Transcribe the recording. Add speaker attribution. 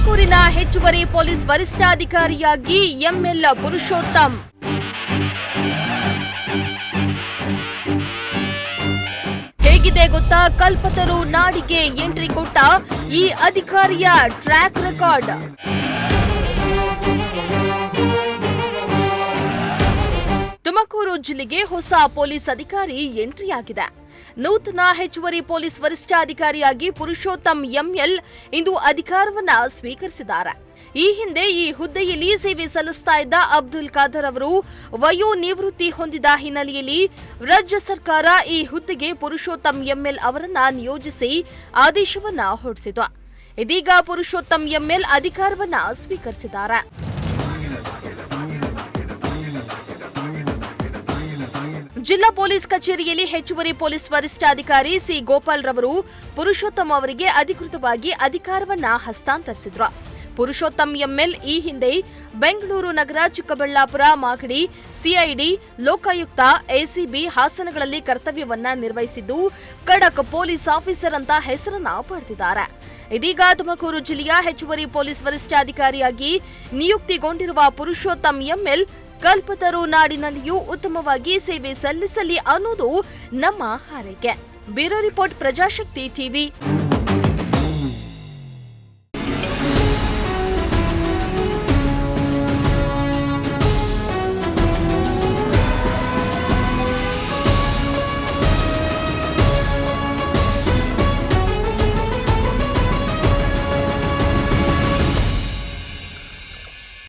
Speaker 1: ತುಮಕೂರಿನ ಹೆಚ್ಚುವರಿ police ವರಿಷ್ಠಾಧಿಕಾರಿಯಾಗಿ ML Purushottam. ಹೇಗಿದೆ ಗೊತ್ತಾ? ಕಲ್ಪತರು ನಾಡಿಗೆ ಎಂಟ್ರಿ ಕೊಟ್ಟ ಈ ಅಧಿಕಾರಿಯ ಟ್ರ್ಯಾಕ್ ರೆಕಾರ್ಡ್. ತುಮಕೂರು ಜಿಲ್ಲೆಗೆ ಹೊಸ ಪೊಲೀಸ್ ಅಧಿಕಾರಿ ಎಂಟ್ರಿಯಾಗಿದೆ. ನೂತನ ಹೆಚ್ಚುವರಿ ಪೊಲೀಸ್ ವರಿಷ್ಠಾಧಿಕಾರಿಯಾಗಿ ಪುರುಷೋತ್ತಮ್ ಎಂಎಲ್ ಇಂದು ಅಧಿಕಾರವನ್ನ ಸ್ವೀಕರಿಸಿದ್ದಾರೆ. ಈ ಹಿಂದೆ ಈ ಹುದ್ದೆಯಲ್ಲಿ ಸೇವೆ ಸಲ್ಲಿಸ್ತಾ ಇದ್ದ ಅಬ್ದುಲ್ ಖಾದರ್ ಅವರು ವಯೋ ನಿವೃತ್ತಿ ಹೊಂದಿದ ಹಿನ್ನೆಲೆಯಲ್ಲಿ ರಾಜ್ಯ ಸರ್ಕಾರ ಈ ಹುದ್ದೆಗೆ ಪುರುಷೋತ್ತಮ್ ಎಂಎಲ್ ಅವರನ್ನ ನಿಯೋಜಿಸಿ ಆದೇಶವನ್ನ ಹೊರಡಿಸಿತು. ಇದೀಗ ಪುರುಷೋತ್ತಮ್ ಎಂಎಲ್ ಅಧಿಕಾರವನ್ನ ಸ್ವೀಕರಿಸಿದ್ದಾರೆ. ಜಿಲ್ಲಾ ಪೊಲೀಸ್ ಕಚೇರಿಯಲ್ಲಿ ಹೆಚ್ಚುವರಿ ಪೊಲೀಸ್ ವರಿಷ್ಠಾಧಿಕಾರಿ ಸಿ ಗೋಪಾಲ್ ರವರು ಪುರುಷೋತ್ತಮ್ ಅವರಿಗೆ ಅಧಿಕೃತವಾಗಿ ಅಧಿಕಾರವನ್ನ ಹಸ್ತಾಂತರಿಸಿದ್ರು. ಪುರುಷೋತ್ತಮ್ ಎಂಎಲ್ ಈ ಹಿಂದೆ ಬೆಂಗಳೂರು ನಗರ, ಚಿಕ್ಕಬಳ್ಳಾಪುರ, ಮಾಗಡಿ, ಸಿಐಡಿ, ಲೋಕಾಯುಕ್ತ, ಎಸಿಬಿ ಹಾಸನಗಳಲ್ಲಿ ಕರ್ತವ್ಯವನ್ನ ನಿರ್ವಹಿಸಿದ್ದು ಖಡಕ್ ಪೊಲೀಸ್ ಆಫೀಸರ್ ಅಂತ ಹೆಸರನ್ನ ಪಡೆದಿದ್ದಾರೆ. ಇದೀಗ ತುಮಕೂರು ಜಿಲ್ಲೆಯ ಹೆಚ್ಚುವರಿ ಪೊಲೀಸ್ ವರಿಷ್ಠಾಧಿಕಾರಿಯಾಗಿ ನಿಯುಕ್ತಿಗೊಂಡಿರುವ ಪುರುಷೋತ್ತಮ್ ಎಂಎಲ್ ಕಲ್ಪತರು ನಾಡಿನಲ್ಲಿಯೂ ಉತ್ತಮವಾಗಿ ಸೇವೆ ಸಲ್ಲಿಸಲಿ ಅನ್ನೋದು ನಮ್ಮ ಹಾರೈಕೆ. Bureau report, Prajashakti TV.